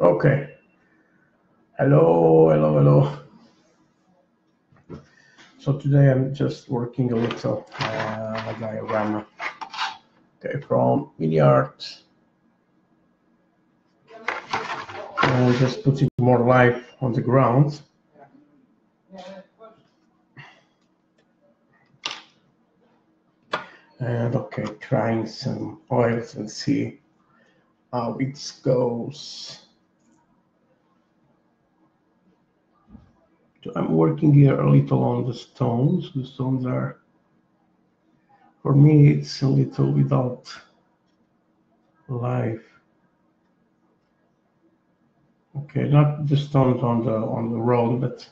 Okay. Hello. So today I'm just working a little diorama. Okay, from Minart. And just putting more life on the ground. And okay, trying some oils and see how it goes. So I'm working here a little on the stones. The stones are, for me, it's a little without life. Okay, not the stones on the road, but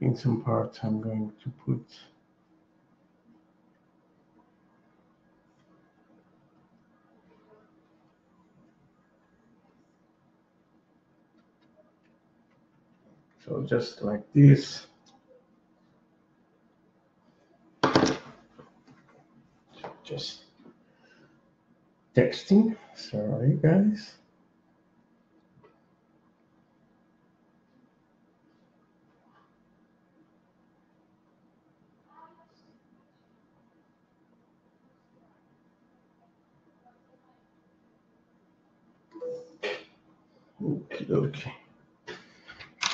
in some parts I'm going to put. So just like this. Just texting. Sorry, guys. Okay.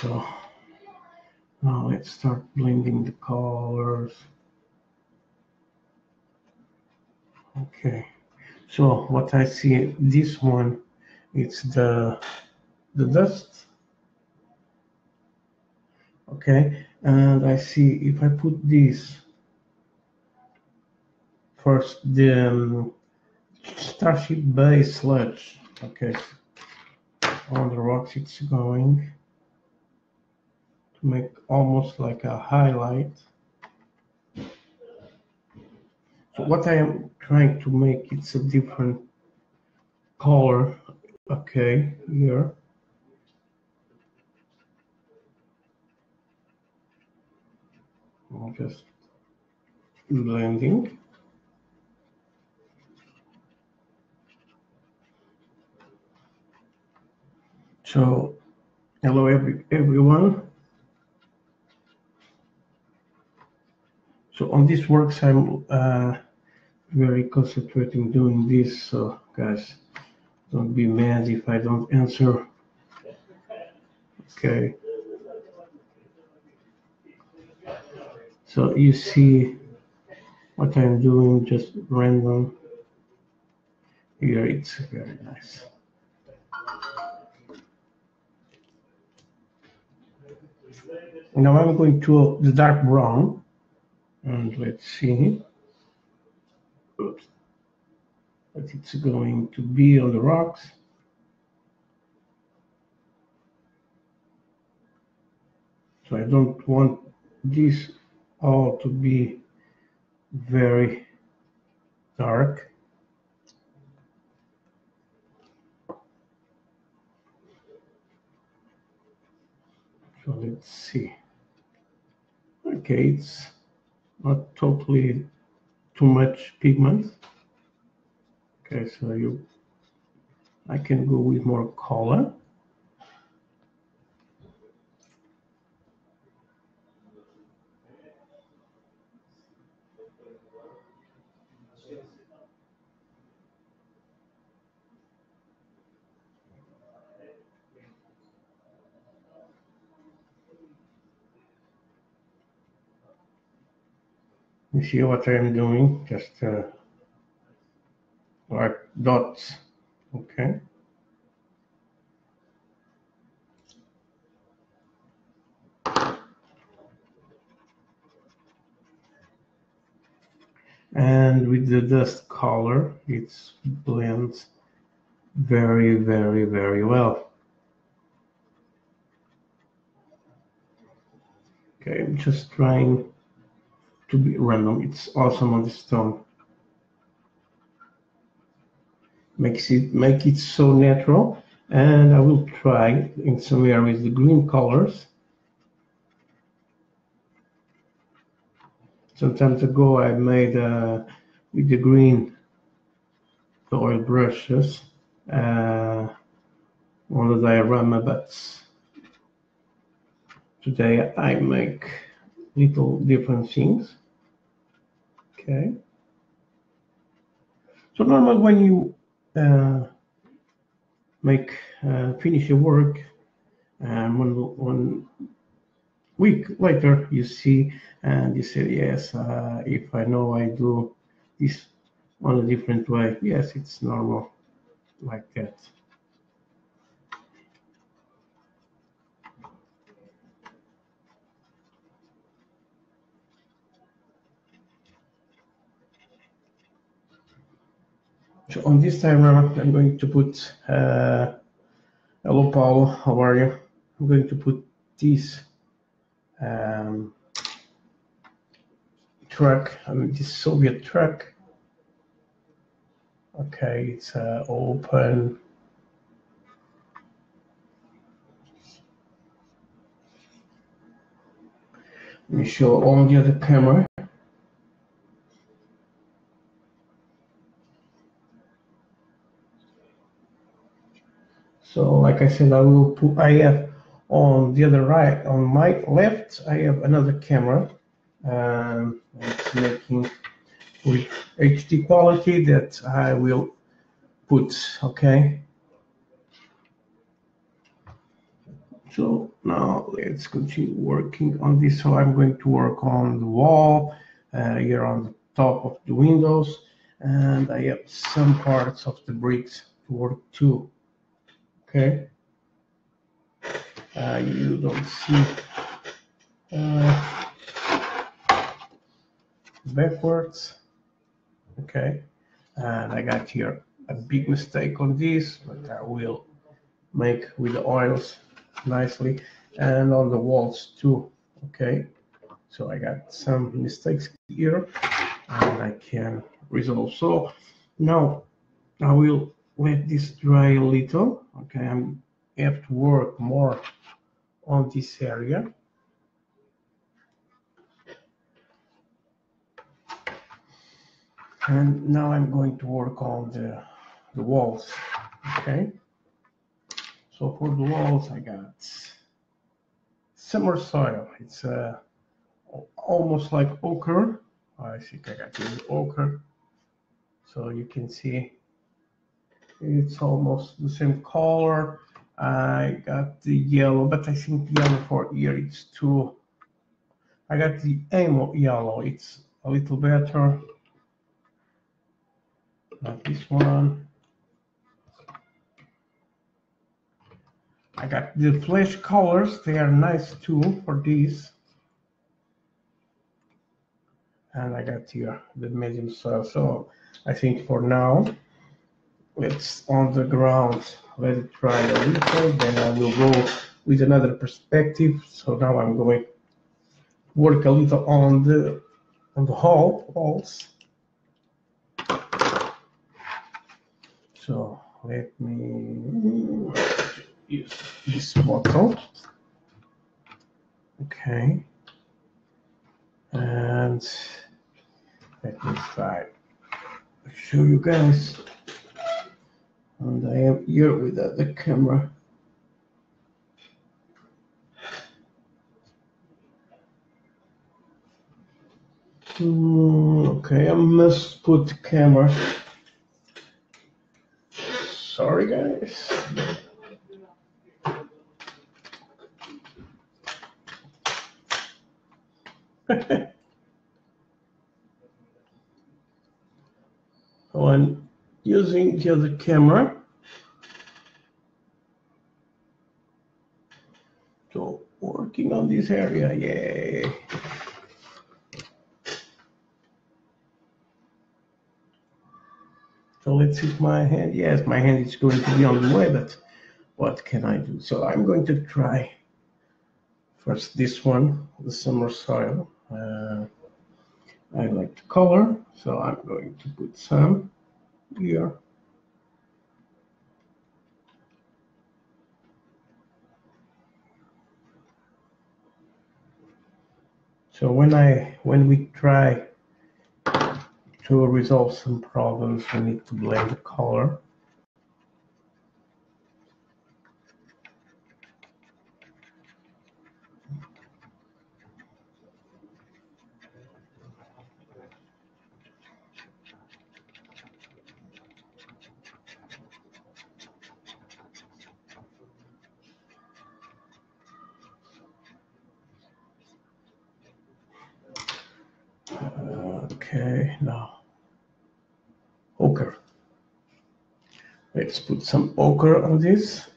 So now let's start blending the colors. Okay. So what I see, this one, it's the dust. Okay, and I see if I put this first, the Starship Bay sludge. Okay, on the rocks it's going to make almost like a highlight. So what I am trying to make, it's a different color. Okay, here. I'm just blending. So, hello everyone. So on these works, I'm very concentrating doing this. So guys, don't be mad if I don't answer. Okay. So you see what I'm doing, just random. Here it's very nice. Now I'm going to the dark brown, and let's see. Oops. But it's going to be on the rocks. So I don't want this all to be very dark. So let's see. Okay, it's not totally too much pigment. Okay, so I can go with more color. You see what I'm doing? Just like dots. Okay. And with the dust color, it blends very, very, very well. Okay, I'm just trying to be random. It's awesome on the stone. Make it so natural. And I will try in some areas the green colors. Sometimes ago I made with the green, the oil brushes, on the diorama, but today I make little different things. Okay. So normally when you finish your work, and 1 week later you see and you say, yes, if I know I do this on a different way, yes, it's normal like that. So on this time around, I'm going to put, hello Paulo, how are you? I'm going to put this truck, this Soviet truck. Okay, it's open. Let me show on the other camera. So like I said, I have on the other right, on my left, I have another camera. It's making with HD quality that I will put, okay? So now let's continue working on this. So I'm going to work on the wall, here on the top of the windows, and I have some parts of the bricks to work too, okay? You don't see backwards, okay? And I got here a big mistake on this, but I will make with the oils nicely, and on the walls too, okay? So I got some mistakes here and I can resolve. So now I will let this dry a little, okay? I have to work more on this area. And now I'm going to work on the walls, okay? So for the walls, I got summer soil. It's almost like ochre. I think I got this ochre. So you can see it's almost the same color. I got the yellow, but I think the yellow for here it's too. I got the ammo yellow. It's a little better. Not this one. I got the flesh colors. They are nice too for these. And I got here the medium soil. So I think for now, let's on the ground, let it dry a little. Then I will go with another perspective. So now I'm going to work a little on the walls. So let me use this bottle. Okay. And let me try to show you guys. And I am here with the camera. Okay, I must put the camera. Sorry, guys. So I'm using the other camera. So working on this area, yay. So let's see my hand. Yes, my hand is going to be on the way, but what can I do? So I'm going to try first this one, the summer soil. I like the color, so I'm going to put some here. So when we try to resolve some problems, we need to blend the color. Okay, now ochre. Let's put some ochre on this.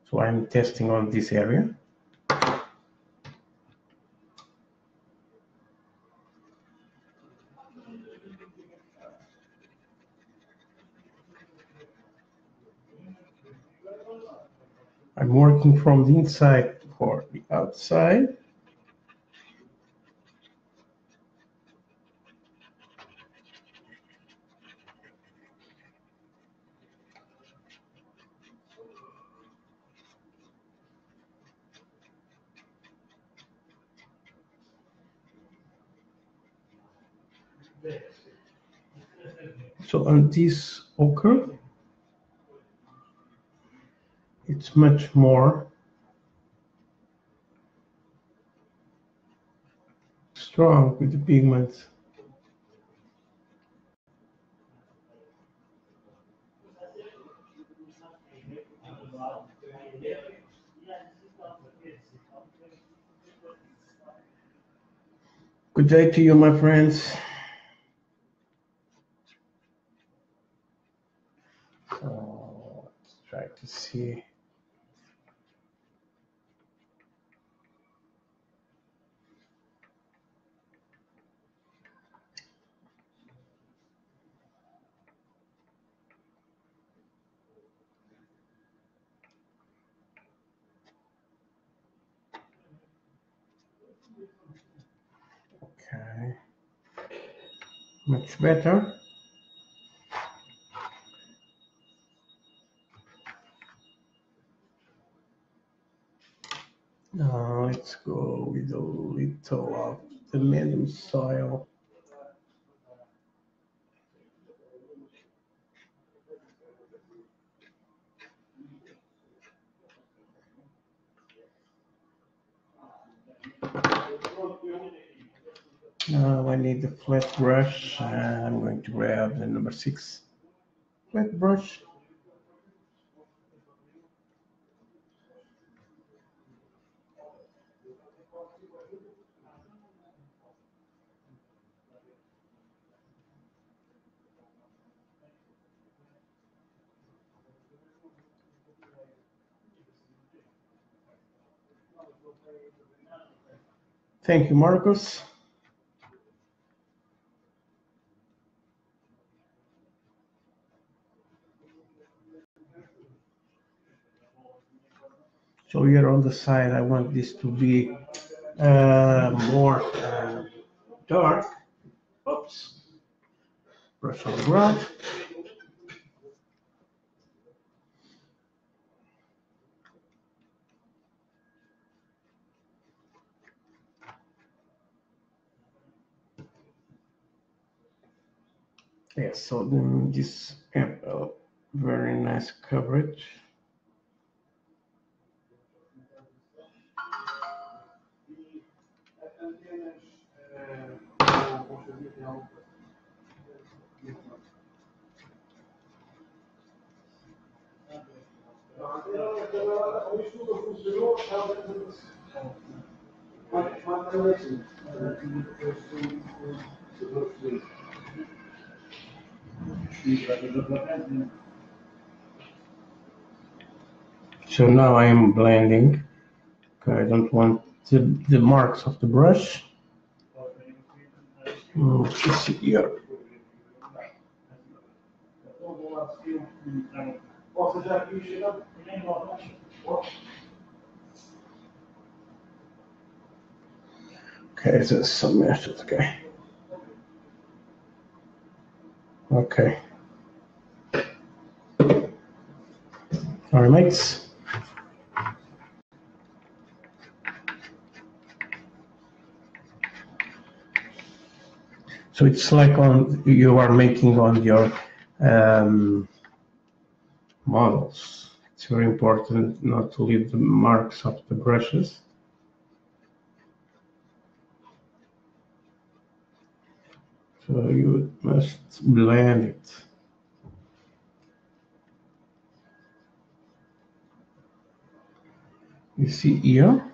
So I'm testing on this area. I'm working from the inside for the outside. So on this ochre, it's much more strong with the pigments. Good day to you, my friends. So let's try to see. Okay, much better. Now let's go with a little of the medium soil. Now I need the flat brush. I'm going to grab the number 6 flat brush. Thank you, Marcus. So here on the side, I want this to be more dark. Oops. Brush on the ground. Yes, so then this very nice coverage. So now I am blending. Okay, I don't want the marks of the brush. Let's see here. Okay, so some method. Okay. Okay. All right, mates. So it's like you are making on your models. It's very important not to leave the marks of the brushes. So you must blend it. You see here,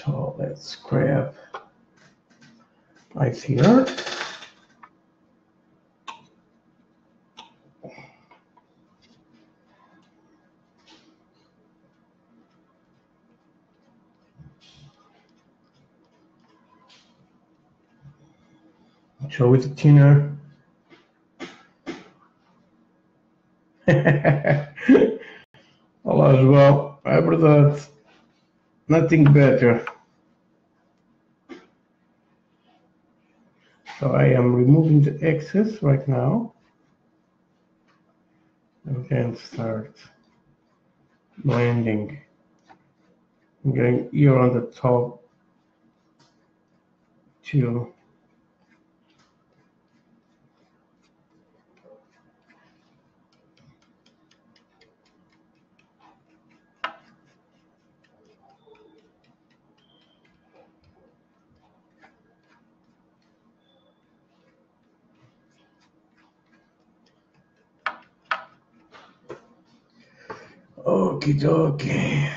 So let's grab right here. So with the thinner. Olá, João. É verdade. Nothing better. So I am removing the excess right now. And then start blending. I'm getting here on the top too. Okie dokie.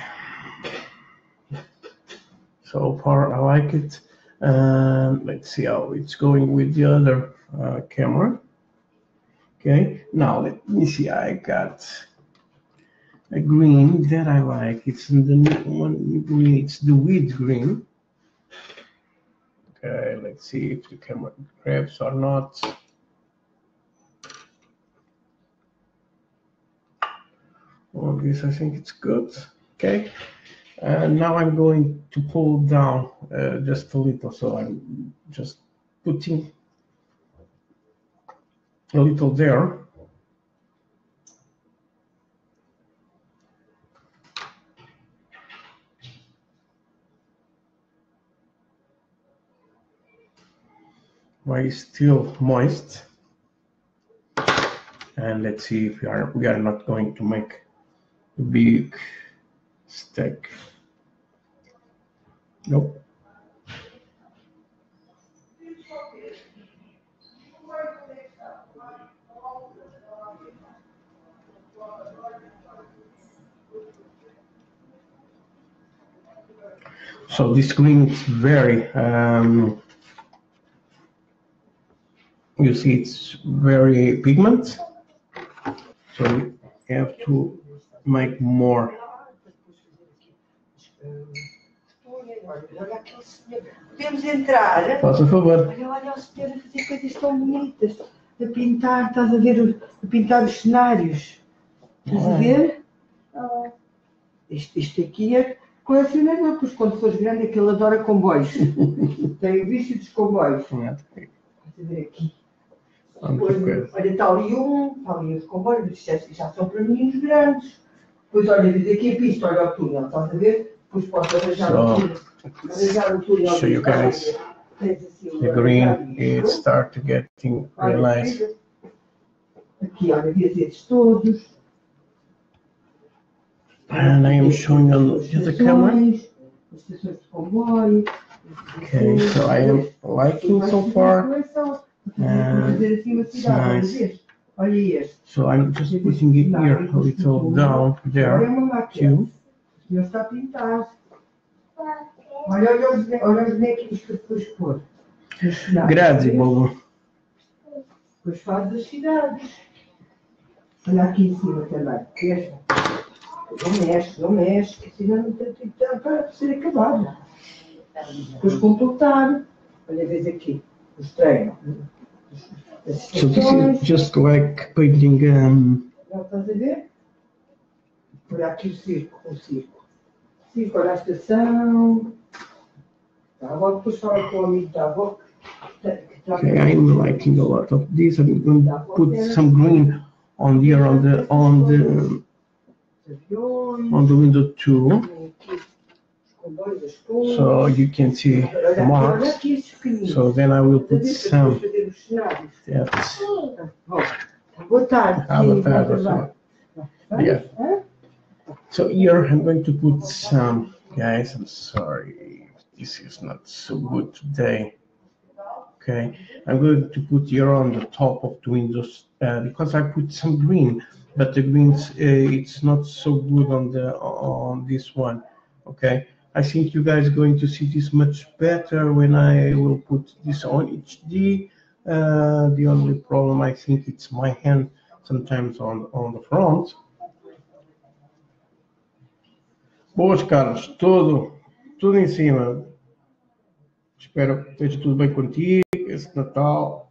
So far I like it. Let's see how it's going with the other camera. Okay, now let me see. I got a green that I like. It's in the one green. It's the wheat green. Okay, let's see if the camera grabs or not. Well, this I think it's good. Okay, and now I'm going to pull down just a little. So I'm just putting a little there. Why it's still moist. And let's see if we are not going to make a big stack. Nope. So this green is very, you see it's very pigment. So you have to make more. Podemos entrar? Faça favor. Olha o senhor a fazer coisas tão bonitas. A pintar, estás a ver? A pintar os cenários. Estás a ver? Isto aqui é colecionador, pois quando fores grande é que ele adora comboios. Tem o vício dos comboios. Estás a ver aqui? Olha, está ali os comboios, já são para mim os grandes. Depois olha, daqui a pista, olha o túnel, estás a ver? Depois posso arranjar o túnel. Show you guys the green, it starts getting really nice. Aqui, olha, esses todos. And I am showing on the camera. Okay, so I am liking so far. And it's nice. So I'm just putting it here a little down there too. Grazie, Bobo. Depois faz as cidades. Olha aqui em cima também. Não mexe, que senão não tem tempo para ser acabado. Depois completar. Olha, vês aqui, os treinos. So this is just like painting. Já estás a ver? Olha aqui o circo. Circo, olha a estação. Agora depois fala com o amigo da avó. Okay, I'm liking a lot of this. I'm going to put some green on here on the window too, so you can see the marks. So then I will put some. Yeah. So here I'm going to put some. Guys, I'm sorry, this is not so good today. Okay, I'm going to put here on the top of the windows because I put some green, but the greens it's not so good on this one. Okay, I think you guys are going to see this much better when I will put this on HD. The only problem, I think, it's my hand sometimes on the front. Boas, Carlos, tudo em cima. Espero que esteja tudo bem contigo, esse Natal.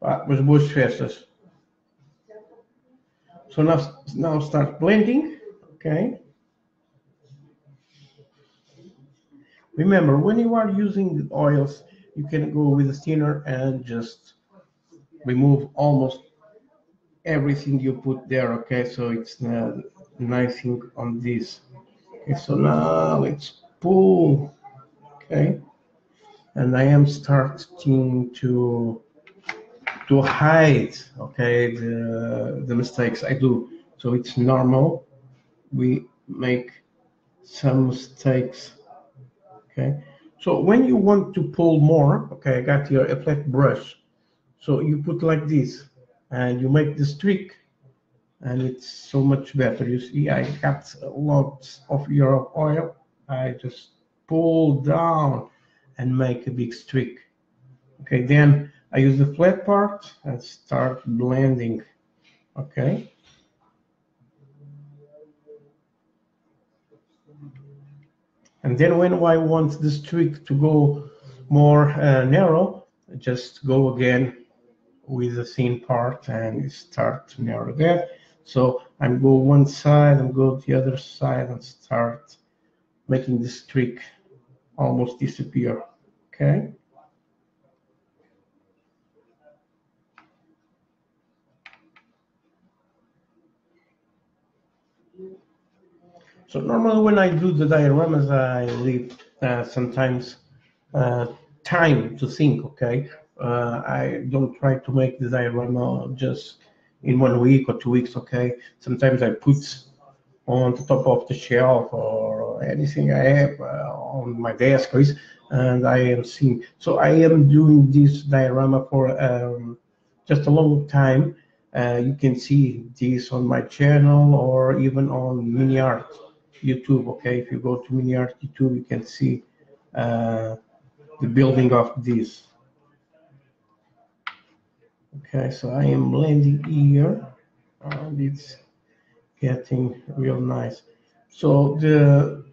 Mas boas festas. So now start blending, okay? Remember, when you are using the oils, you can go with a thinner and just remove almost everything you put there, okay? So it's nice thing on this. Okay, so now let's pull, okay? And I am starting to hide, okay, the mistakes I do. So it's normal. We make some mistakes, okay? So when you want to pull more, okay, I got here a flat brush. So you put like this, and you make the streak, and it's so much better. You see, I got lots of your oil. I just pull down and make a big streak. Okay, then I use the flat part and start blending. Okay. And then when I want the streak to go more narrow, just go again with the thin part and start to narrow that. So I'm go one side and go the other side and start making the streak almost disappear. Okay. So normally when I do the dioramas, I leave sometimes time to think, okay? I don't try to make the diorama just in 1 week or 2 weeks, okay? Sometimes I put on the top of the shelf or anything I have on my desk, and I am seeing. So I am doing this diorama for just a long time. You can see this on my channel or even on Minart YouTube, okay? If you go to Minart YouTube, you can see the building of this. Okay, so I am blending here, and it's getting real nice. So the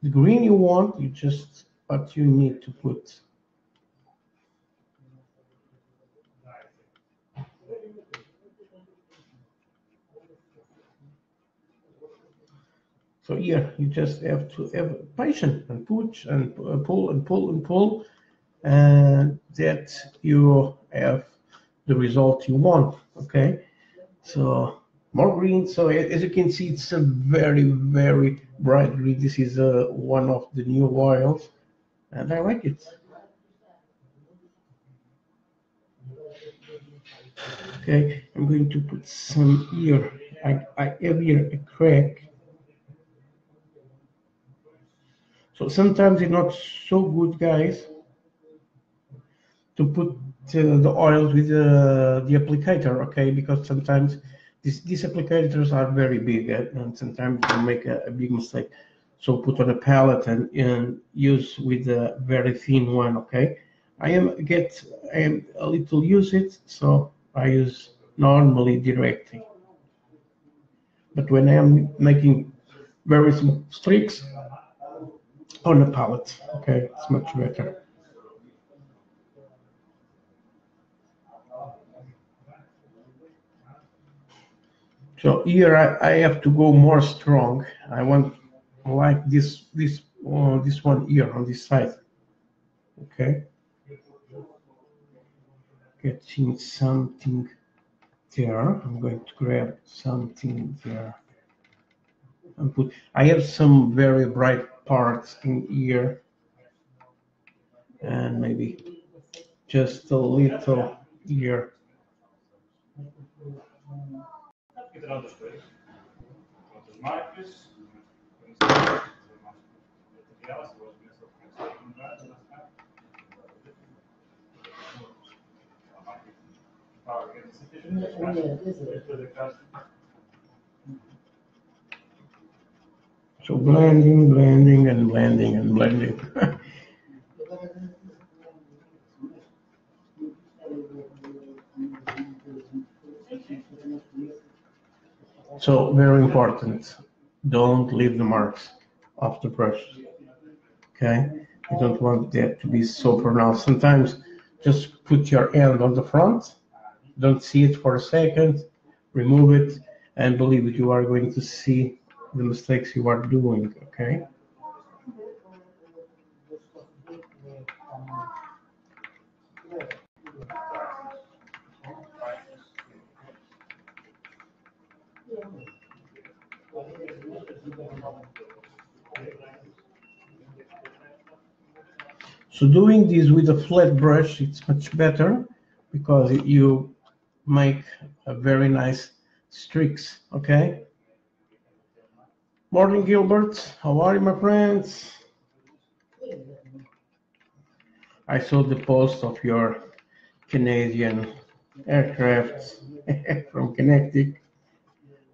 green you want, you just what you need to put. So here you just have to have patience and push and pull and pull and pull, and that you have the result you want. Okay, so more green. So as you can see, it's a very, very bright green. This is one of the new oils, and I like it. Okay, I'm going to put some here. I have here a crack. So sometimes it's not so good, guys, to put the oils with the applicator, okay? Because sometimes these applicators are very big, and sometimes you make a big mistake. So put on a palette and use with a very thin one, okay? I am a little use it, so I use normally directly. But when I am making very small streaks on a palette, okay, it's much better. So here I have to go more strong. I want like this one here on this side. Okay. Getting something there. I'm going to grab something there and put. I have some very bright parts in here, and maybe just a little here. So blending, blending, and blending, and blending. So very important, don't leave the marks of the brush, okay? You don't want that to be so pronounced. Sometimes just put your hand on the front, don't see it for a second, remove it, and believe it, you are going to see the mistakes you are doing, okay? So doing this with a flat brush, it's much better because you make a very nice streaks, okay? Morning, Gilbert. How are you, my friends? I saw the post of your Canadian aircraft from Connecticut.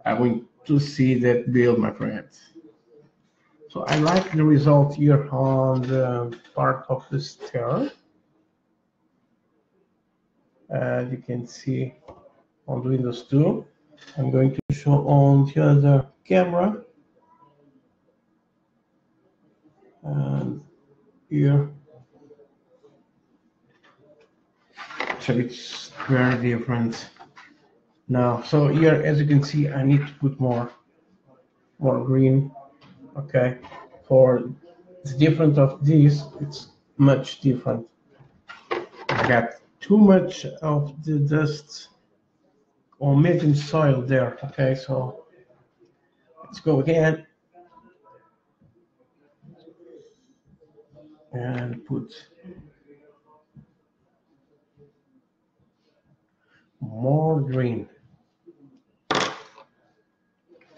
I want to see that build, my friends. So I like the result here on the part of the stair. You can see on the Windows 2. I'm going to show on the other camera. And here. So it's very different now. So here, as you can see, I need to put more green. Okay, for the difference of this, it's much different. I got too much of the dust or making soil there. Okay, so let's go again and put more green.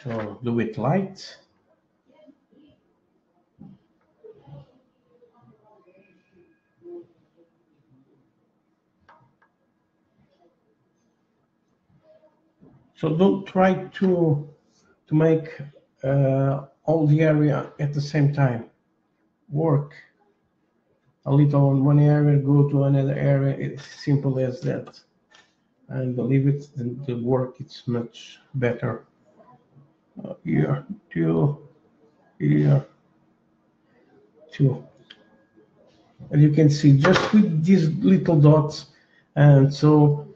So do it light. So don't try to make all the area at the same time. Work a little on one area, go to another area. It's simple as that. And believe it, the work is much better. Here, two, here, two. And you can see just with these little dots. And so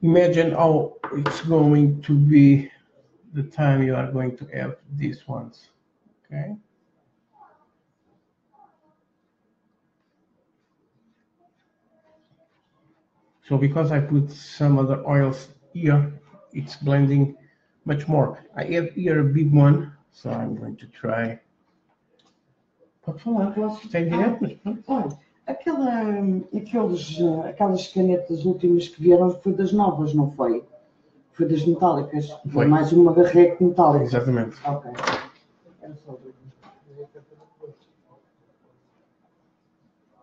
imagine how it's going to be the time you are going to have these ones, okay? So because I put some other oils here, it's blending much more. I have here a big one, so I'm going to try. Pode falar, tem direto, mas pronto. Olha, aquelas canetas últimas que vieram foi das novas, não foi? Foi das metálicas. Foi mais uma garreca metálica. Exatamente. Ok.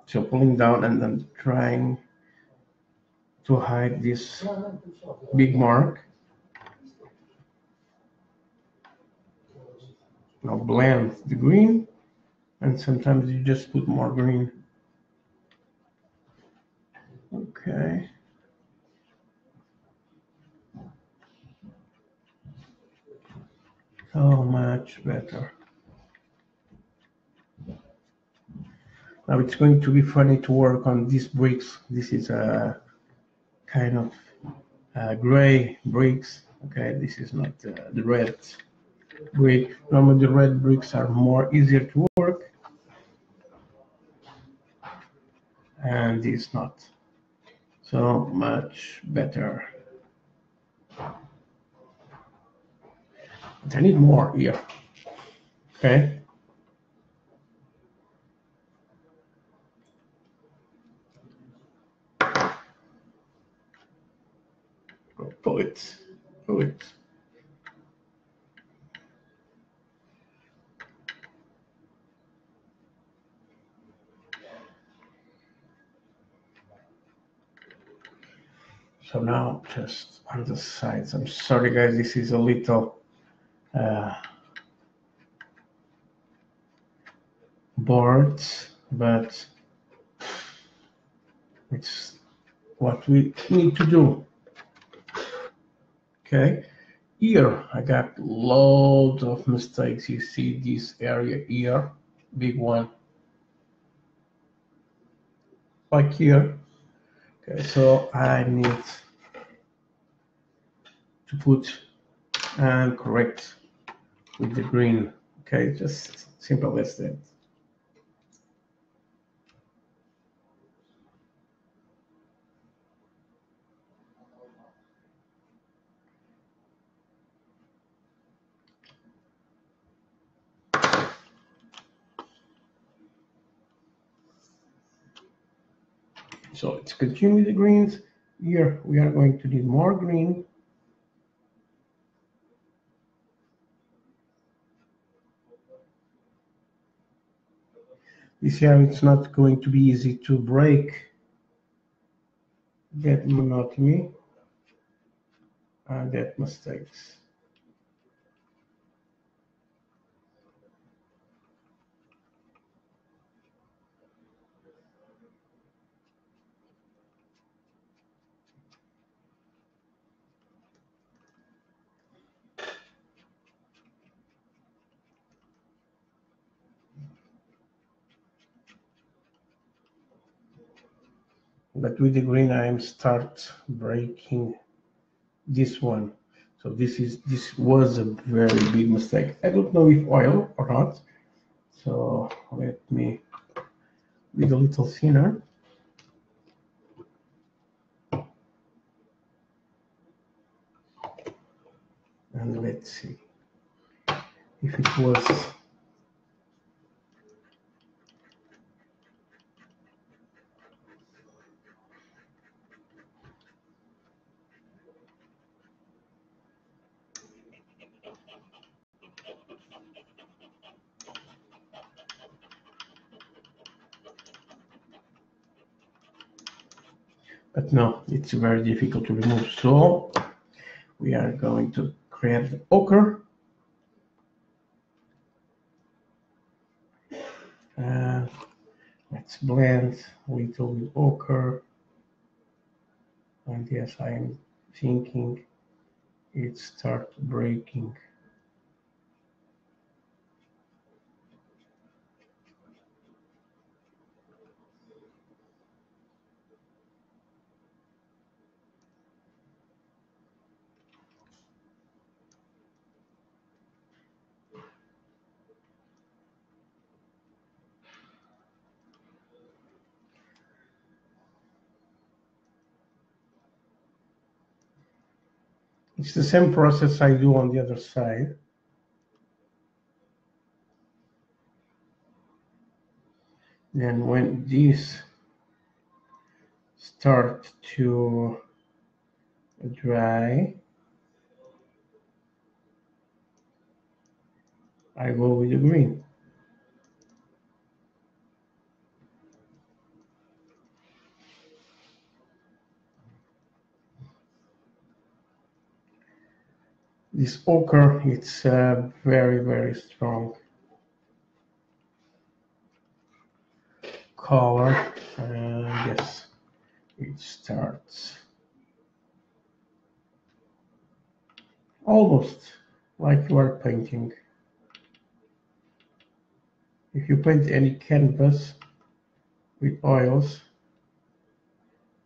So pulling down and then trying to hide this big mark. Now blend the green, and sometimes you just put more green. Okay. So much better. Now it's going to be funny to work on these bricks. This is a kind of gray bricks. Okay, this is not the red brick. Normally the red bricks are more easier to work, and it's not. So much better. But I need more here. Okay. Pull it. Pull it. So now just on the sides. I'm sorry guys, this is a little boards, but it's what we need to do. Okay, here I got loads of mistakes. You see this area here, big one, like here. Okay, so I need to put and correct with the green. Okay, just simple as that. So let's continue with the greens. Here we are going to need more green. You see how it's not going to be easy to break that monotony and that mistakes. But with the green, I am start breaking this one. So this was a very big mistake. I don't know if oil or not. So let me with a little thinner. And let's see if it was. But no, it's very difficult to remove. So we are going to create the ochre. Let's blend a little with ochre. And yes, I am thinking it starts breaking. It's the same process I do on the other side. Then when these start to dry, I go with the green. This ochre, it's very, very strong color, and yes, it starts almost like you are painting. If you paint any canvas with oils,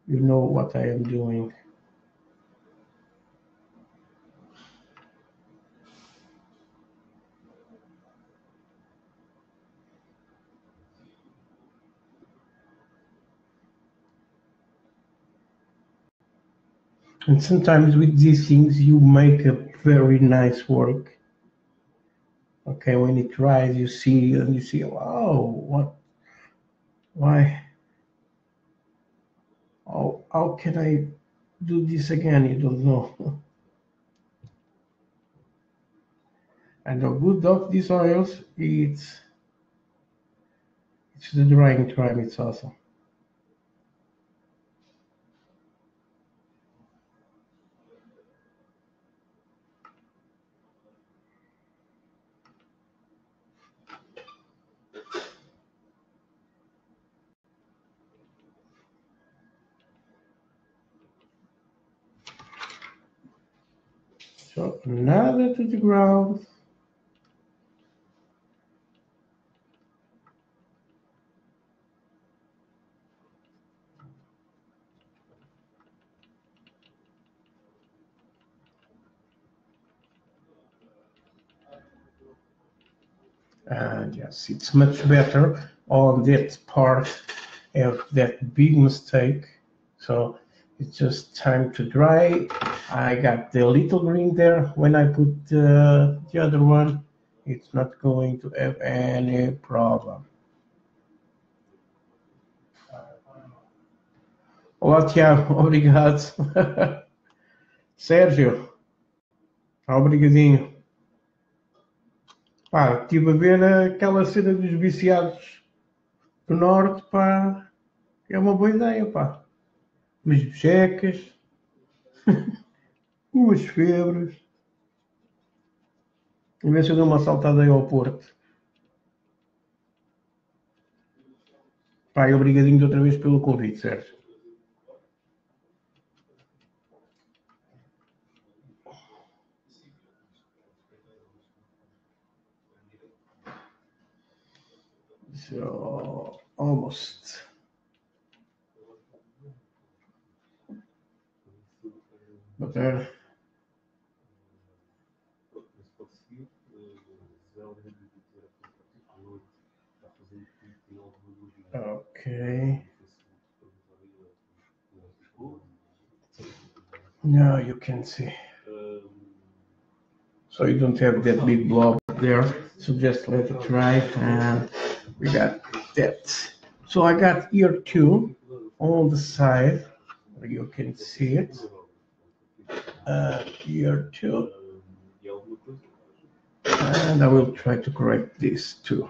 you know what I am doing. And sometimes with these things, you make a very nice work. Okay, when it dries, you see, and you see, wow, why, how can I do this again? You don't know. And the good of these oils, it's the drying time, it's awesome. So another to the ground. And yes, it's much better on that part of that big mistake. So it's just time to dry. I got the little green there. When I put the other one, it's not going to have any problem. Olá, Tiago. Obrigado. Sérgio, obrigadinho. Pá, estive a ver aquela cena dos viciados do Norte, pá. É uma boa ideia, pá. Umas bichecas, umas febres. Em vez de eu dar uma saltada aí ao Porto. Pá, e obrigadinho de outra vez pelo convite, Sérgio. So, almost. But okay. Now you can see. So you don't have that big blob there. So just let it dry, and we got that. So I got here too on the side. You can see it. Here too. And I will try to correct this too.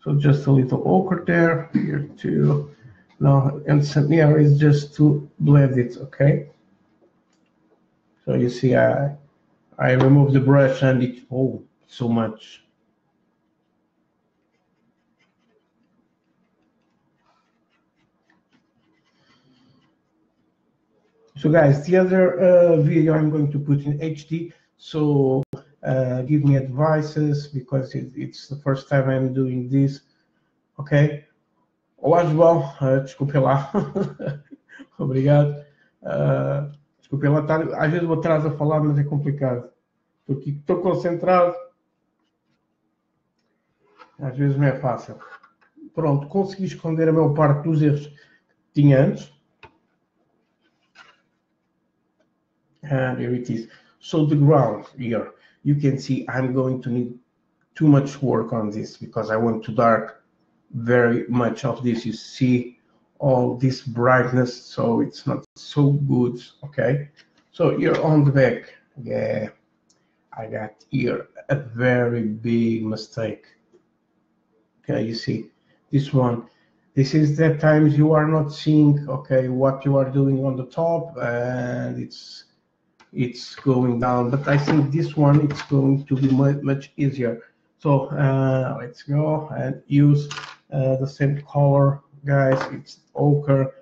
So just a little ochre there, here too. Now, and some here is just to blend it, okay? So you see, I remove the brush and it, oh, so much. So guys, the other video I'm going to put in HD, so give me advices because it's the first time I'm doing this, ok? Olá, João, desculpe lá, obrigado. Desculpe lá, às vezes vou atrás a falar, mas é complicado. Estou aqui, estou concentrado, às vezes não é fácil. Pronto, consegui esconder a maior parte dos erros que tinha antes. And here it is. So the ground here, you can see I'm going to need too much work on this because I want to dark very much of this. You see all this brightness, so it's not so good, okay? So here on the back, yeah, I got here a very big mistake. Okay, you see this one. This is the times you are not seeing, okay, what you are doing on the top, and it's going down, but I think this one it's going to be much easier. So let's go and use the same color, guys. It's ochre.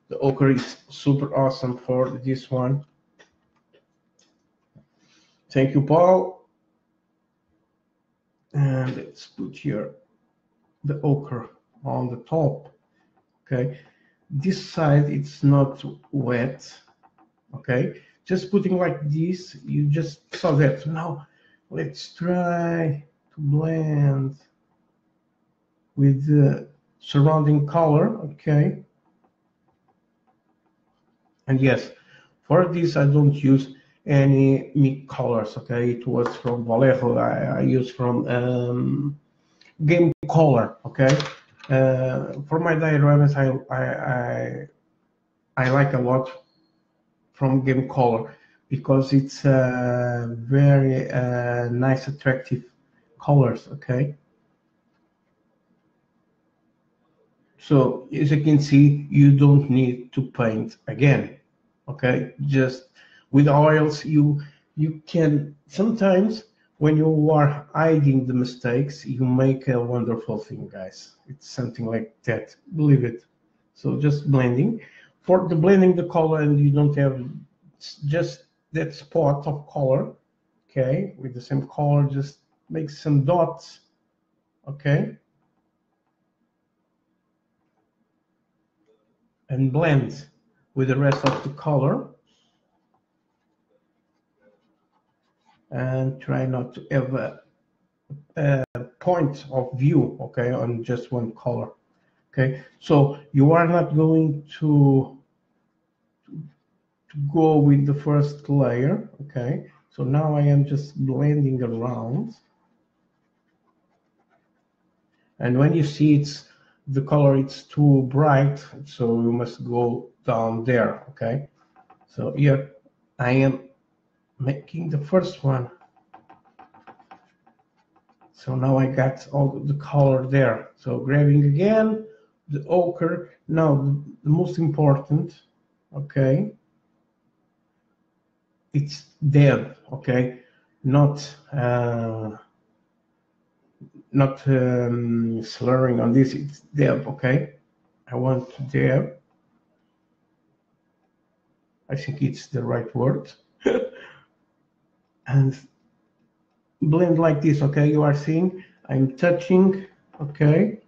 The ochre is super awesome for this one. Thank you, Paul. And let's put here the ochre on the top. Okay, this side it's not wet. Okay, just putting like this, you just saw that. Now let's try to blend with the surrounding color. Okay, and yes, for this I don't use any Mig colors. Okay, it was from Vallejo. I use from Game Color. Okay, for my dioramas I like a lot from Game Color because it's very nice, attractive colors. Okay, so as you can see, you don't need to paint again. Okay, just with oils, you can sometimes when you are hiding the mistakes, you make a wonderful thing, guys. It's something like that, believe it. So just blending. For the blending the color, and you don't have just that spot of color, okay, with the same color, just make some dots, okay, and blend with the rest of the color, and try not to have a point of view, okay, on just one color. Okay, so you are not going to go with the first layer. Okay, so now I am just blending around, and when you see the color it's too bright, so you must go down there. Okay, so here I am making the first one, so now I got all the color there. So grabbing again the ochre. Now the most important, okay, it's dead, okay, not slurring on this, it's dead, okay. I want dead, I think it's the right word. And blend like this, okay. You are seeing I'm touching, okay.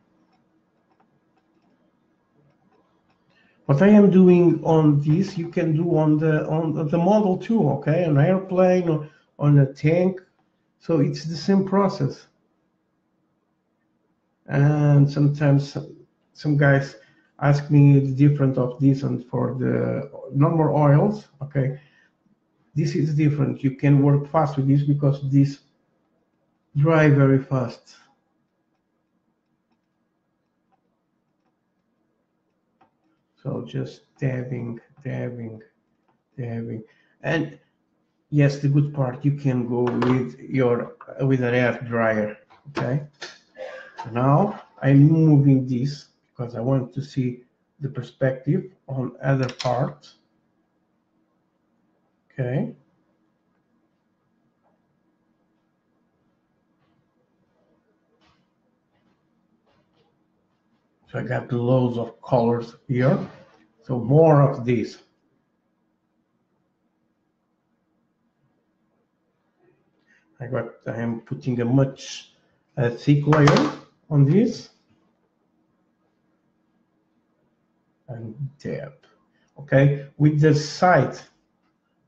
What I am doing on this, you can do on the model too, okay, an airplane or on a tank. So it's the same process. And sometimes some guys ask me the difference of this and for the normal oils, okay. This is different. You can work fast with this because this dry very fast. So just dabbing, dabbing, dabbing. And yes, the good part, you can go with an air dryer, okay. Now I'm moving this because I want to see the perspective on other parts, okay. So I got loads of colors here, so more of this. I am putting a much thick layer on this, and dab, okay, with the side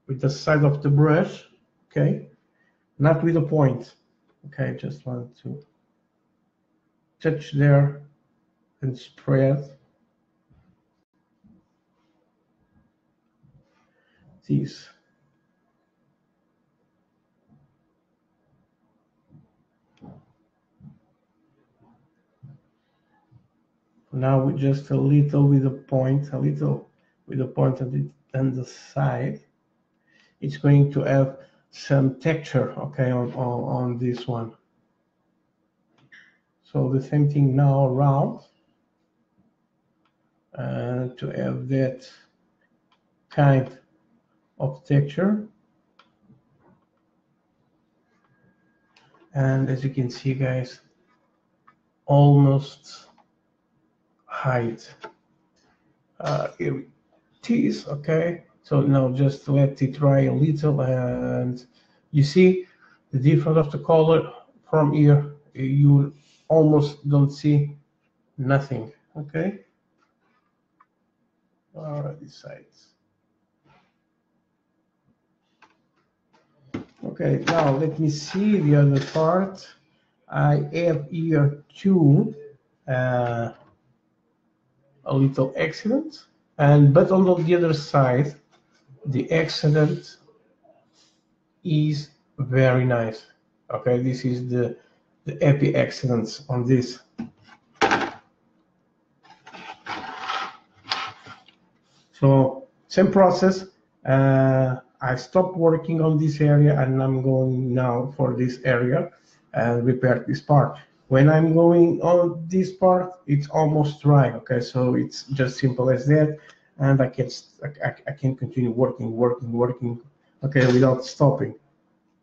of the brush, okay, not with a point, okay. Just want to touch there and spread this. Now with just a little with a point, on the side, it's going to have some texture, okay, on this one. So the same thing now around, to have that kind of texture. And as you can see, guys, almost hide. Here it is, okay. So now just let it dry a little, and you see the difference of the color from here. You almost don't see nothing, okay. All right, these sides. Okay, now let me see the other part. I have here too a little accident, but on the other side, the accident is very nice. Okay, this is the happy accidents on this. So same process. I stopped working on this area and I'm going now for this area and repair this part. When I'm going on this part, it's almost dry. Okay, so it's just simple as that, and I can continue working. Okay, without stopping.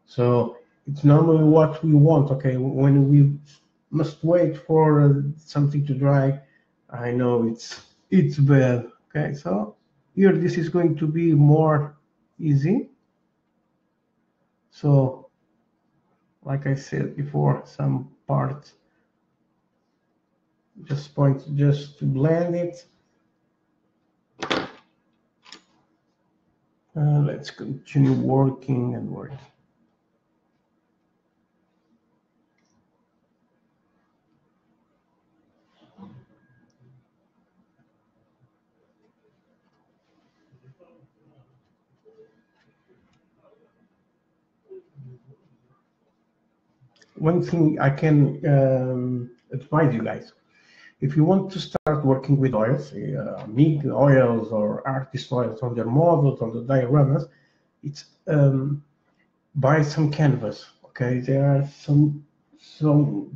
So it's normally what we want. Okay, when we must wait for something to dry, I know it's bad. Okay, so here this is going to be more easy. So like I said before, some parts just to blend it. Let's continue working and working. One thing I can advise you guys, if you want to start working with oils, Mig oils or artist oils on their models, on the dioramas, it's buy some canvas. Okay, there are some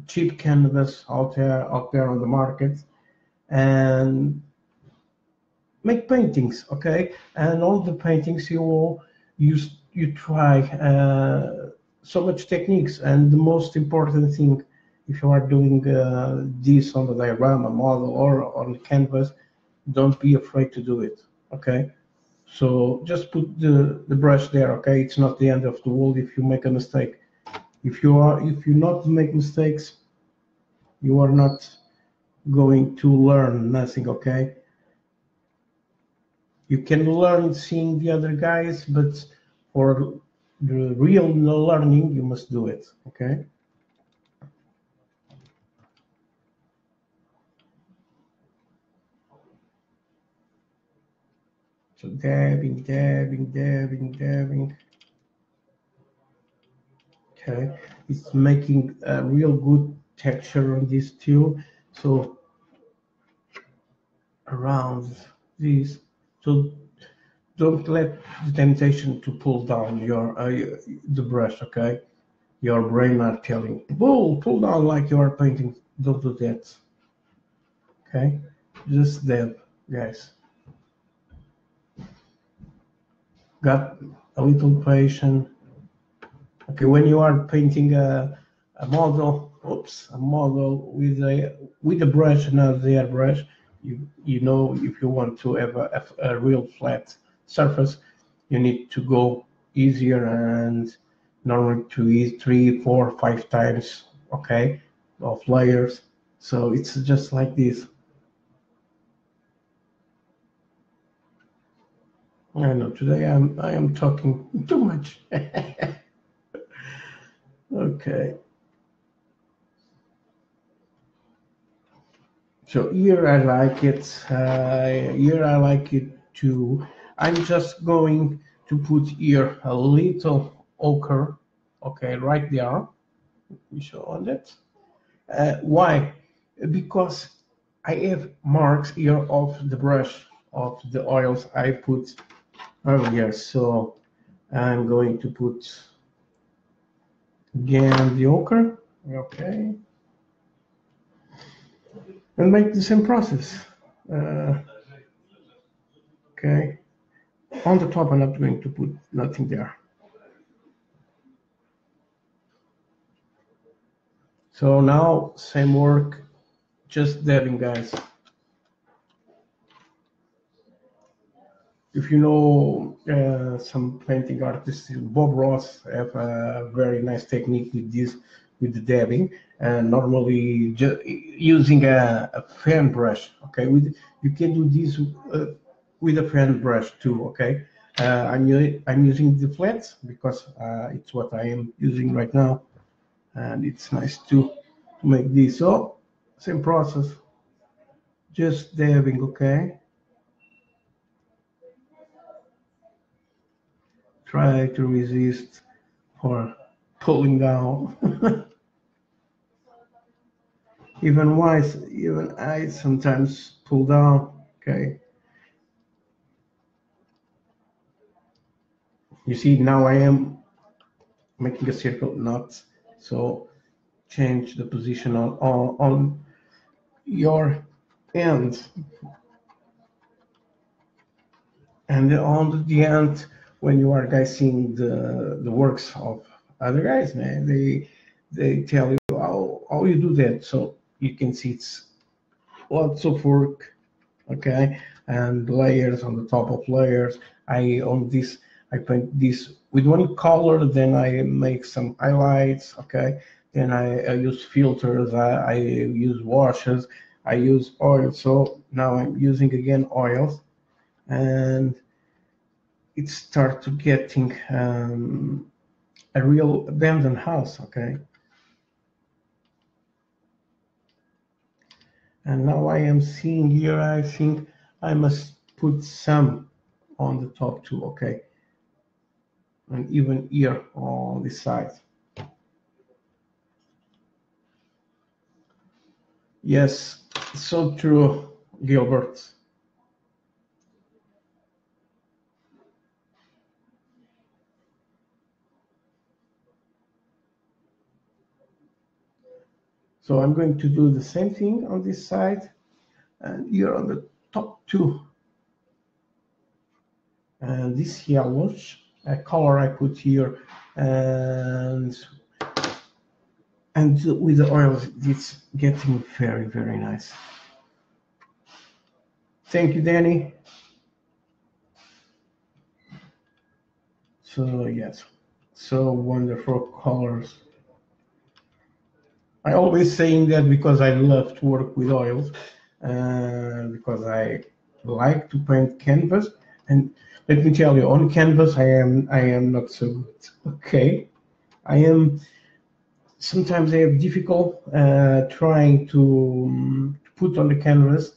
cheap canvas out there on the market, and make paintings. Okay, and all the paintings you try so much techniques, and the most important thing, if you are doing this on the diorama model or on the canvas, don't be afraid to do it. Okay, so just put the brush there. Okay, it's not the end of the world if you make a mistake. If you not make mistakes, you are not going to learn nothing. Okay, you can learn seeing the other guys, but for the real learning, you must do it. Okay. So dabbing. Okay, it's making a real good texture on this too. So around this, so don't let the temptation to pull down your the brush. Okay, your brain are telling pull down like you are painting. Don't do that. Okay, just dab, guys. Got a little patience. Okay, when you are painting a model, a model with a brush, not the airbrush, you know, if you want to have a real flat surface, you need to go easier and normally to use 3, 4, 5 times, okay, of layers. So it's just like this. I know today I am talking too much. Okay. So here I like it. Here I like it too. I'm just going to put here a little ochre. Okay, right there. Let me show on that. Why? Because I have marks here of the brush of the oils I put earlier. So I'm going to put again the ochre. Okay. And make the same process. Okay. On the top, I'm not going to put nothing there. So now, same work, just dabbing, guys. If you know some painting artists, Bob Ross have a very nice technique with this, with the dabbing, and normally just using a fan brush. Okay, you can do this with a fan brush too. Okay, I'm using the flats because it's what I am using right now, and it's nice to make this. So same process, just dabbing. Okay. Try to resist for pulling down. Even I sometimes pull down. Okay. You see, now I am making a circle knot. So change the position on your end. And on the end, when you are guys seeing the works of other guys, man, they tell you how you do that. So you can see it's lots of work, okay, and layers on the top of layers. I paint this with one color, then I make some highlights, okay? Then I use filters, I use washes, I use oil. So now I'm using again oils, and it starts to getting a real abandoned house, okay? And now I am seeing here, I think I must put some on the top too, okay? And even here on this side. Yes, so true, Gilbert. So I'm going to do the same thing on this side and here on the top too. And this yellowish color I put here, and with the oils, it's getting very, very nice. Thank you, Danny. So yes, so wonderful colors. I always saying that because I love to work with oils, because I like to paint canvas. And let me tell you, on canvas, I am not so good. Okay, I am. Sometimes I have difficult trying to put on the canvas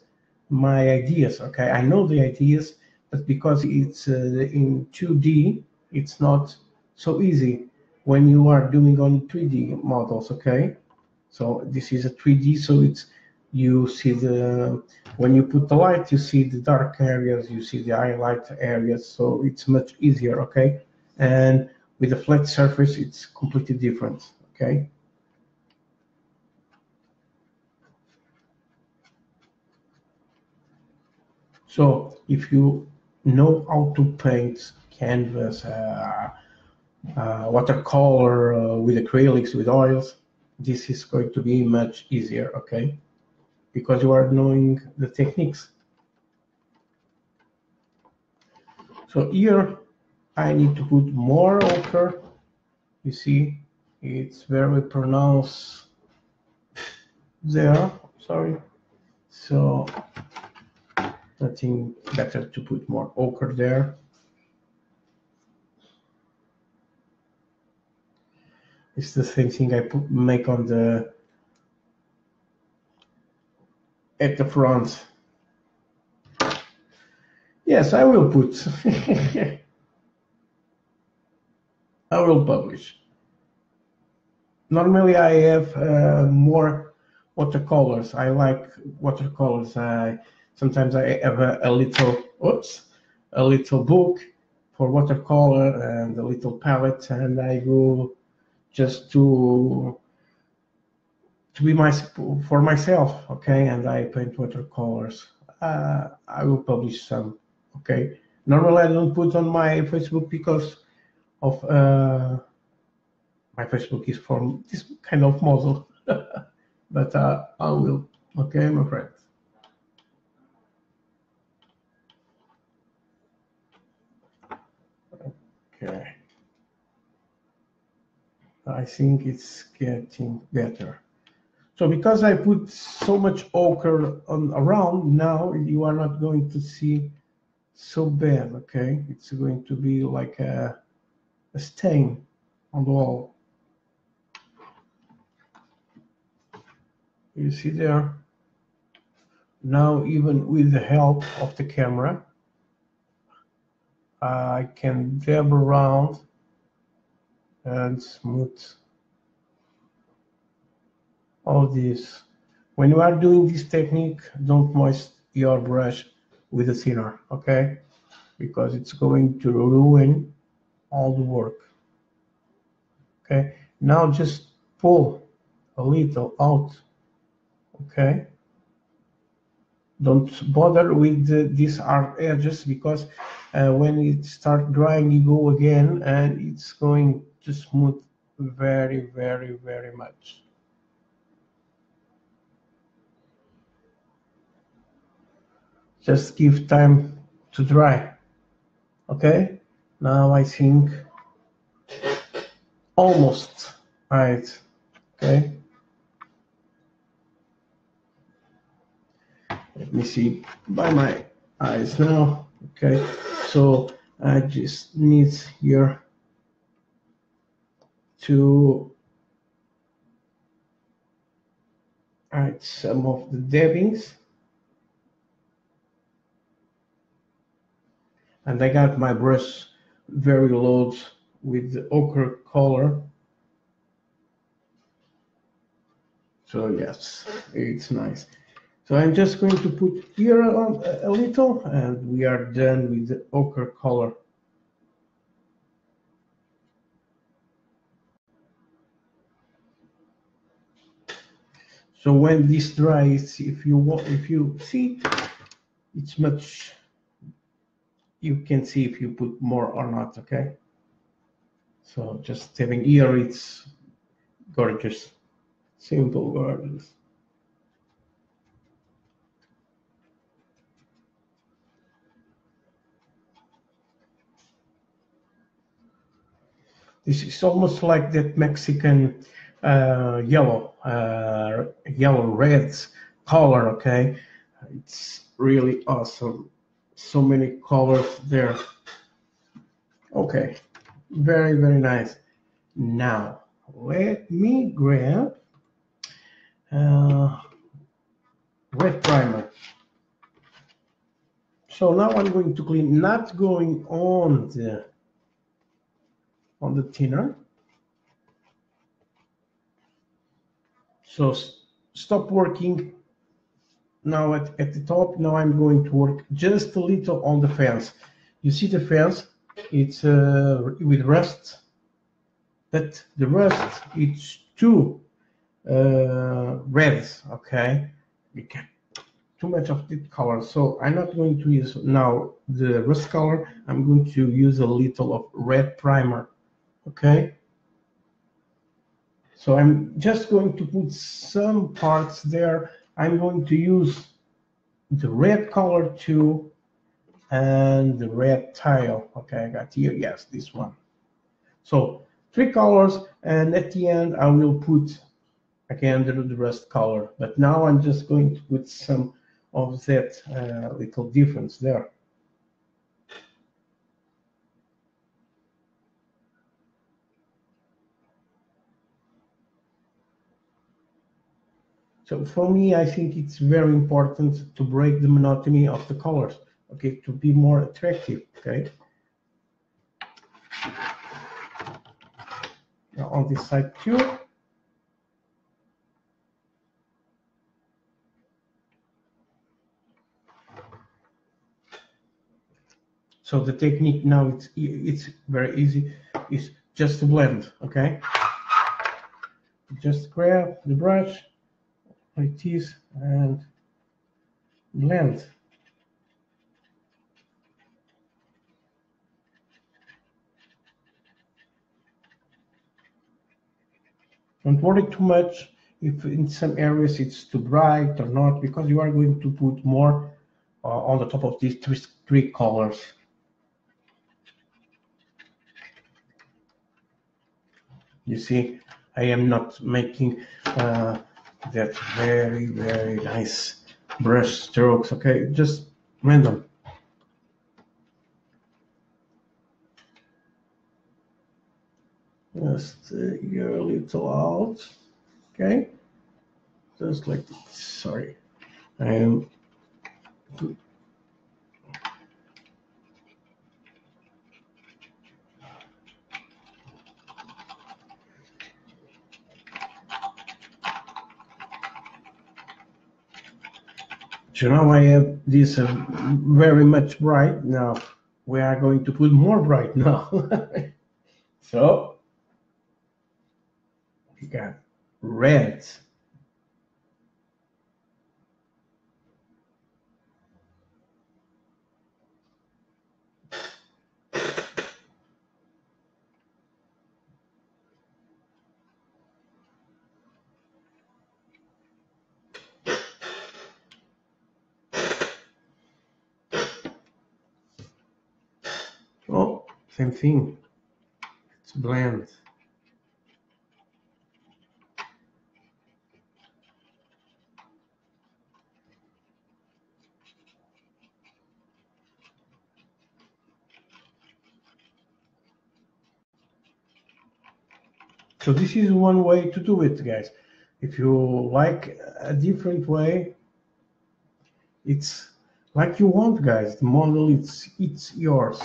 my ideas. Okay, I know the ideas, but because it's in 2D, it's not so easy when you are doing on 3D models. Okay, so this is a 3D, so it's you see the when you put the light, you see the dark areas, you see the highlight areas, so it's much easier. Okay, and with a flat surface, it's completely different. Okay. So if you know how to paint canvas, watercolor with acrylics, with oils, this is going to be much easier, okay? Because you are knowing the techniques. So here I need to put more ochre. You see, it's very pronounced there, sorry. So nothing better to put more ochre there. It's the same thing I make on the at the front. Yes, I will put. I will publish. Normally, I have more watercolors. I like watercolors. Sometimes I have a little, a little book for watercolor and a little palette, and I go just to be for myself, okay? And I paint watercolors. I will publish some, okay? Normally, I don't put on my Facebook because of my Facebook is for this kind of model, but I will, okay, my friend. Okay. I think it's getting better. So because I put so much ochre on around, now you are not going to see so bad, okay? It's going to be like a stain on the wall. You see there? Now, even with the help of the camera, I can dab around and smooth all this. When you are doing this technique, don't moist your brush with a thinner, okay? Because it's going to ruin all the work. Okay, now just pull a little out, okay? Don't bother with these hard edges, because when it starts drying, you go again and it's going to smooth very, very, very much. Just give time to dry. Okay, now I think almost right. Okay. Let me see by my eyes now. Okay. So I just need here to add some of the dabbings. And I got my brush very low with the ochre color. So yes, it's nice. So I'm just going to put here on a little, and we are done with the ochre color. So when this dries, if you see, it's much. You can see if you put more or not. Okay. So just having here, it's gorgeous, simple, gorgeous. This is almost like that Mexican yellow red color. Okay, it's really awesome. So many colors there. Okay, very, very nice. Now let me grab red primer. So now I'm going to clean, not going on the thinner. So stop working now at the top. Now I'm going to work just a little on the fence. You see the fence? It's with rust, but the rust it's too red. Okay, you can too much of the color. So I'm not going to use now the rust color. I'm going to use a little of red primer. Okay. So I'm just going to put some parts there. I'm going to use the red color too and the red tile. Okay, I got here, yes, this one. So 3 colors, and at the end I will put again the rest color. But now I'm just going to put some of that little difference there. So for me, I think it's very important to break the monotony of the colors, okay, to be more attractive, okay. Now on this side too. So the technique now, it's very easy, is just to blend, okay. Just grab the brush like this and blend. Don't worry too much if in some areas it's too bright or not, because you are going to put more on the top of these three colors. You see, I am not making that very, very nice brush strokes, okay? Just random. Just here a little out, okay? Just like this. Sorry, I am. So now I have this very much bright. Now we are going to put more bright now. So we got red. Oh, same thing. Let's blend. So this is one way to do it, guys. If you like a different way, it's like you want, guys. The model, it's yours.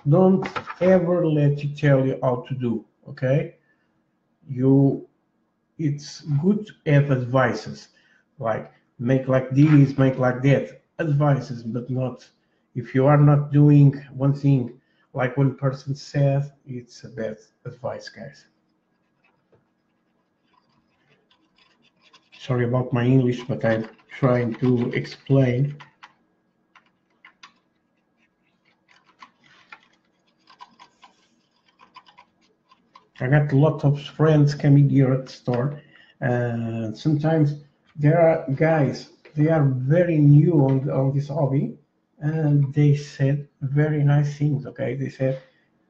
Don't ever let it tell you how to do, okay? It's good to have advices, like make like this, make like that, advices, but not, if you are not doing one thing like one person said, it's a bad advice, guys. Sorry about my English, but I'm trying to explain. I got a lot of friends coming here at the store, and sometimes there are guys, they are very new on this hobby, and they said very nice things, okay? They said,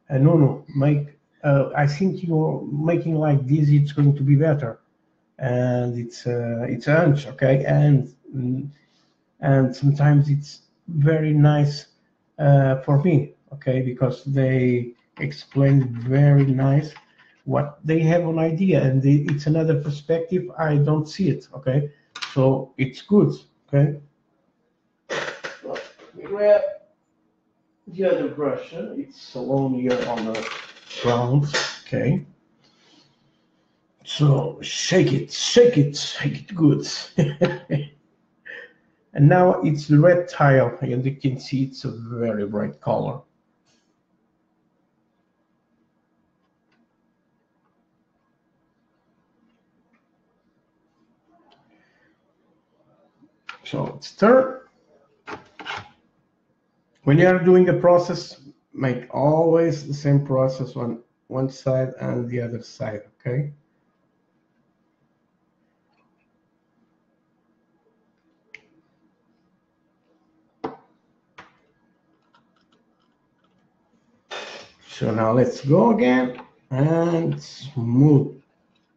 no, I think you're making like this, it's going to be better. And it's a hunch, okay? And sometimes it's very nice for me, okay? Because they explain very nice what they have an idea, and it's another perspective. I don't see it, okay? So it's good, okay? Let me grab the other brush. It's alone here on the ground, okay? So shake it good. And now it's the red tile, and you can see it's a very bright color. So stir. When you are doing a process, make always the same process on one side and the other side, okay? So now let's go again and smooth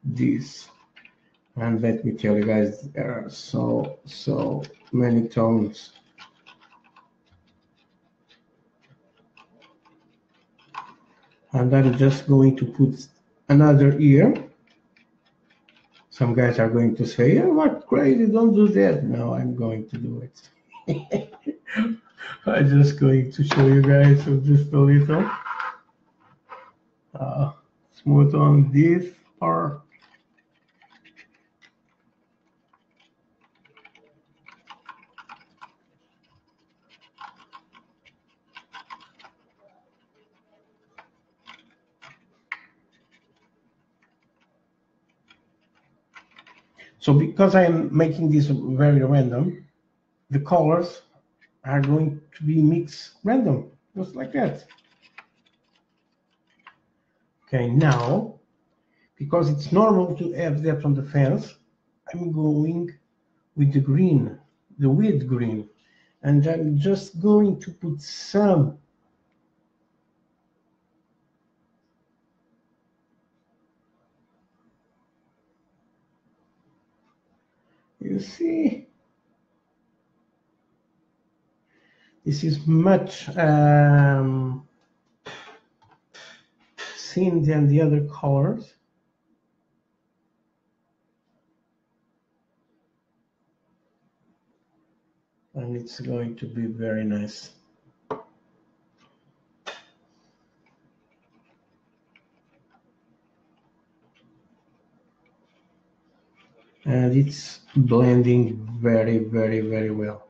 this. And let me tell you guys, there are so many tones. And I'm just going to put another ear. Some guys are going to say, "Yeah, what crazy, don't do that." No, I'm going to do it. I'm just going to show you guys just a little. Smooth on this part. So because I'm making this very random, the colors are going to be mixed random, just like that. Okay, now, because it's normal to have that on the fence, I'm going with the green, the weird green, and I'm just going to put some you see, this is much thin than the other colors. And it's going to be very nice. And it's blending very well.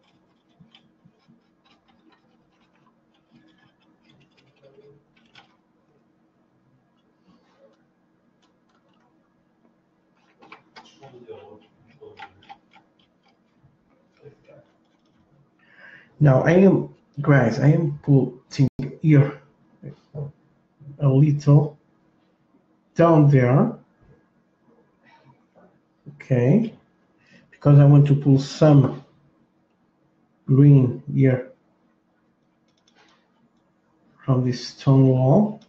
Now I am putting here a little down there, okay, because I want to pull some green here from this stone wall.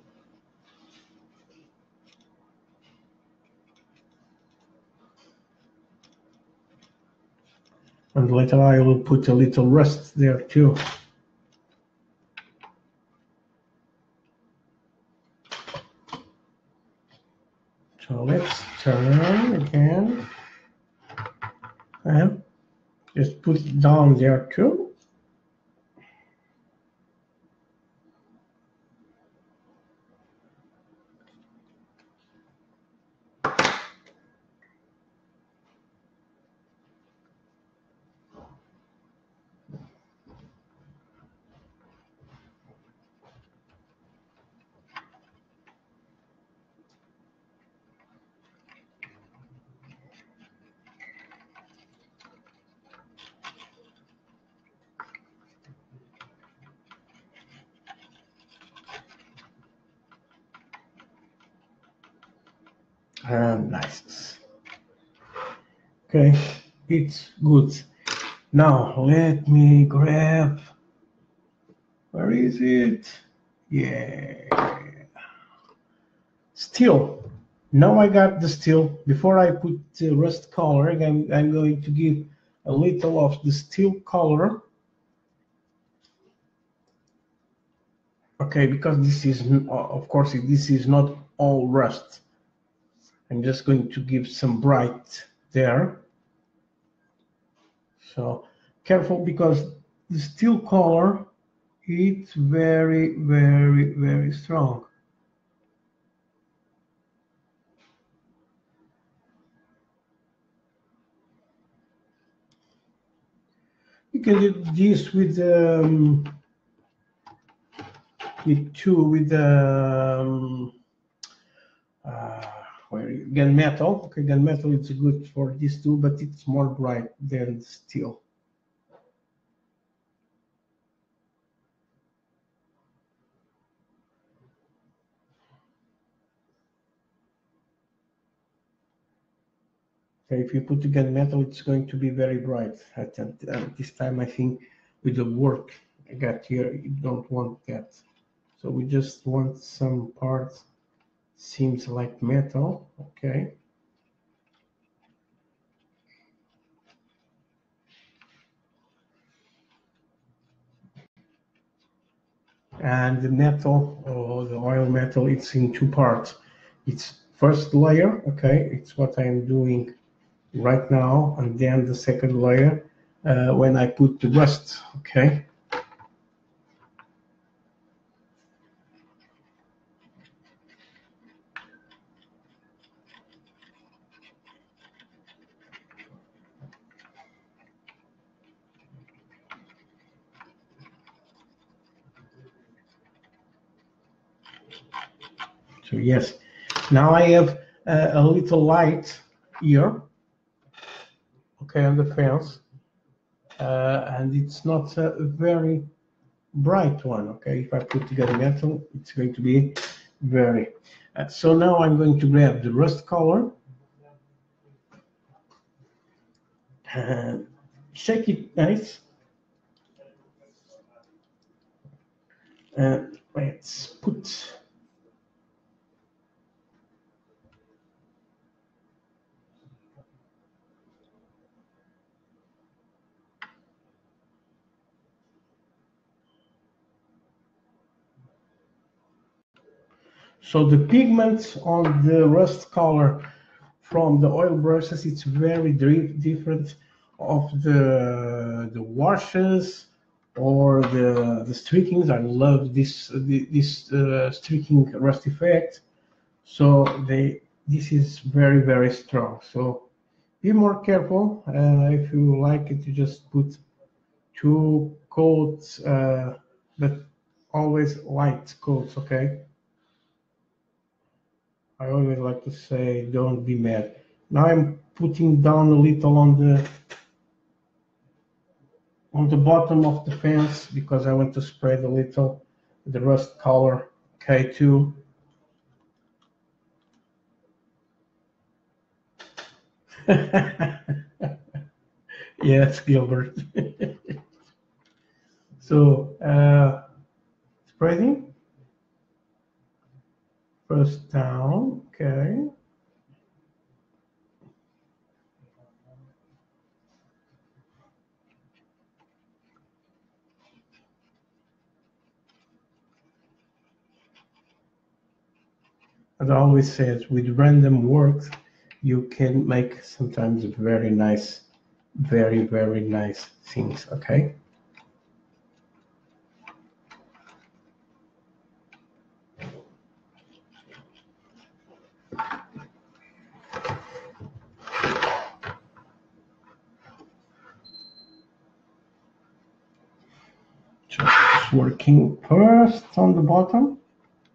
And later I will put a little rust there too. So Let's turn again. Just put it down there too. Nice. Okay, it's good. Now let me grab. Where is it? Yeah. Steel. Now I got the steel. Before I put the rust color, I'm going to give a little of the steel color. Okay, because this is, of course, this is not all rust. I'm just going to give some bright there. So careful, because the steel color, it's very, very, very strong. You can do this with gunmetal. Okay, gunmetal is good for this too, but it's more bright than steel. Okay, if you put the gunmetal, it's going to be very bright. This time, I think with the work I got here, you don't want that. So we just want some parts, seems like metal. Okay. And the metal, or the oil metal, it's in two parts. It's first layer, okay, it's what I'm doing right now, and then the second layer when I put the rust, okay. So yes, now I have a little light here, okay, on the fence, and it's not a very bright one, okay. If I put together metal, it's going to be very. So now I'm going to grab the rust color, and shake it nice, and let's put. So the pigments on the rust color from the oil brushes, it's very different of the washes or the streakings. I love this streaking rust effect. So this is very, very strong. So be more careful. If you like it, you just put two coats, but always light coats, okay? I always like to say, don't be mad. Now I'm putting down a little on the bottom of the fence because I want to spread a little the rust color, okay, too. Yes, Gilbert. So, spreading. First down, okay. as I always said, with random works, you can make sometimes very nice, very, very nice things, okay? So it's working first on the bottom,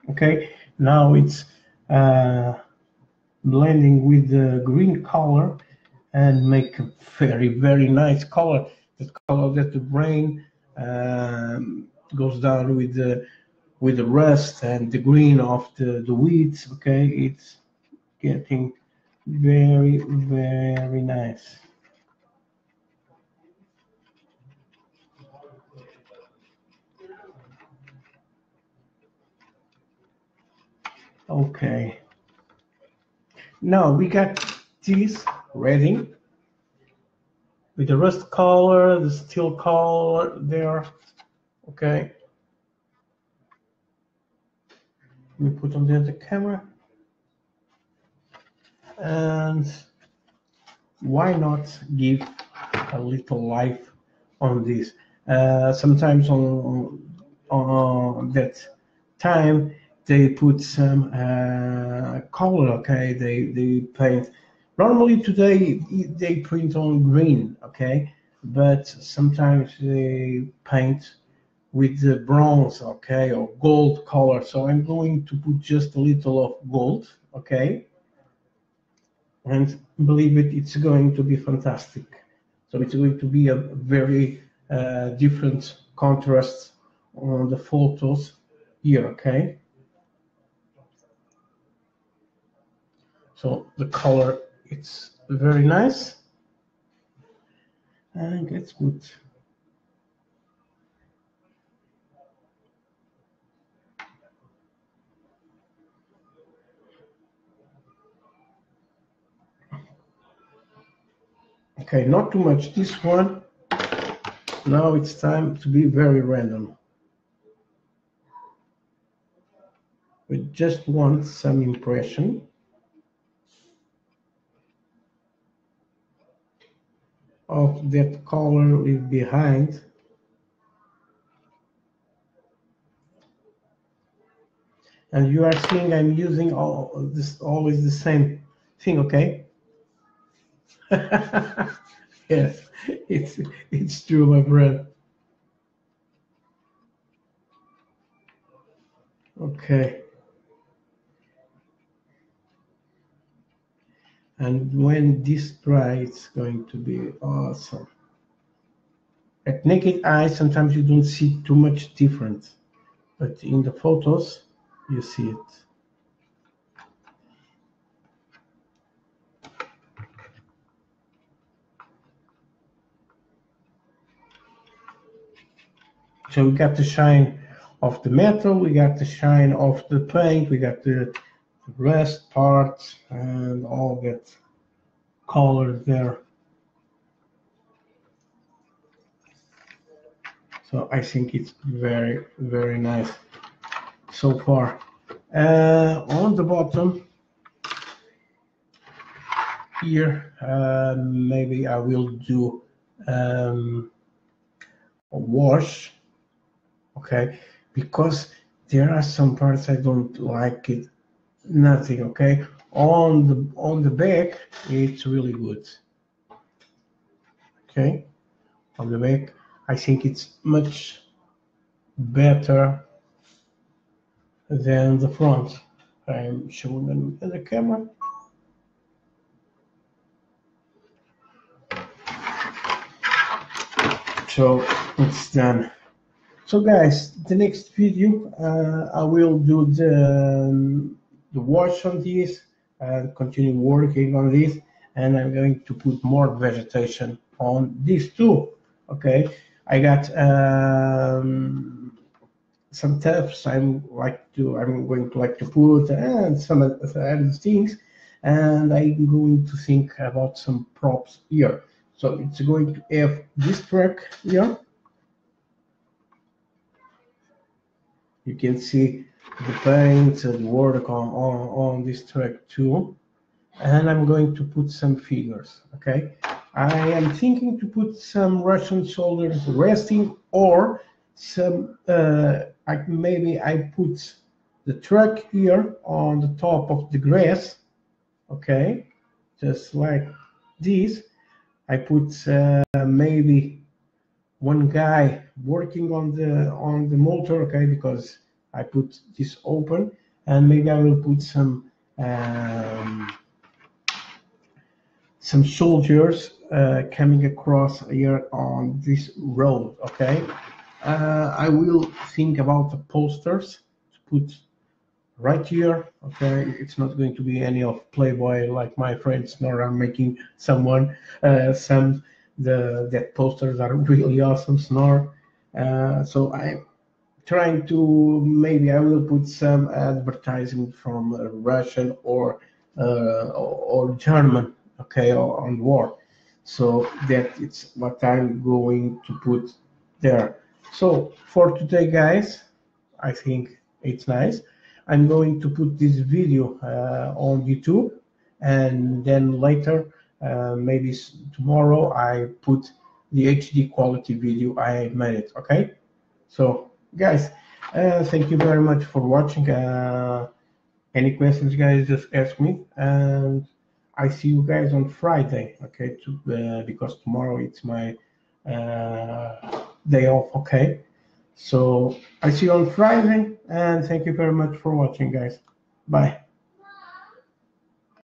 okay? Now it's blending with the green color and make a very, very nice color. The color that the brain goes down with the rust and the green of the weeds. Okay, it's getting very, very nice. Okay. Now we got this ready with the rust color, the steel color there. Okay. We put on the camera. And why not give a little life on this? Sometimes on that time they put some color. Okay, they paint. Normally today they print on green. Okay, but sometimes they paint with the bronze. Okay, or gold color. So I'm going to put just a little of gold. Okay. And believe it, it's going to be fantastic. So it's going to be a very different contrast on the photos here, okay? So the color, it's very nice. And it's good. Okay, not too much this one. Now it's time to be very random. We just want some impression. Of that color leave behind. And you are seeing I'm using all this, always the same thing, okay? Yes, it's true, my friend. Okay. And when this dries, it's going to be awesome. At naked eye, sometimes you don't see too much difference, but in the photos, you see it. So we got the shine of the metal, we got the shine of the paint, we got the rest parts and all that color there. So I think it's very, very nice so far. On the bottom here, maybe I will do a wash, okay, because there are some parts I don't like it, nothing, okay. On the back, it's really good, okay. On the back, I think it's much better than the front. I'm showing them in the camera. So it's done. So guys, the next video I will do the wash on this and continue working on this, and I'm going to put more vegetation on this too. Okay, I got some tips I'm going to like to put and some other things, and I'm going to think about some props here. So it's going to have this track here. You can see the paint, the work on this track too. And I'm going to put some figures, okay? I am thinking to put some Russian soldiers resting, or some, maybe I put the truck here on the top of the grass, okay? Just like this. I put maybe one guy working on the motor, okay, because I put this open, and maybe I will put some soldiers coming across here on this road, okay. I will think about the posters to put right here, okay. It's not going to be any of Playboy like my friends, nor I'm making someone that posters are really awesome, snore. So I'm trying to, maybe I will put some advertising from Russian or German, okay, on war. So that it's what I'm going to put there. So for today, guys, I think it's nice. I'm going to put this video on YouTube, and then later, maybe tomorrow, I put the HD quality video I made it, okay? So, guys, thank you very much for watching. Any questions, guys, just ask me, and I see you guys on Friday, okay? Because tomorrow it's my day off, okay? So I see you on Friday, and thank you very much for watching, guys. Bye.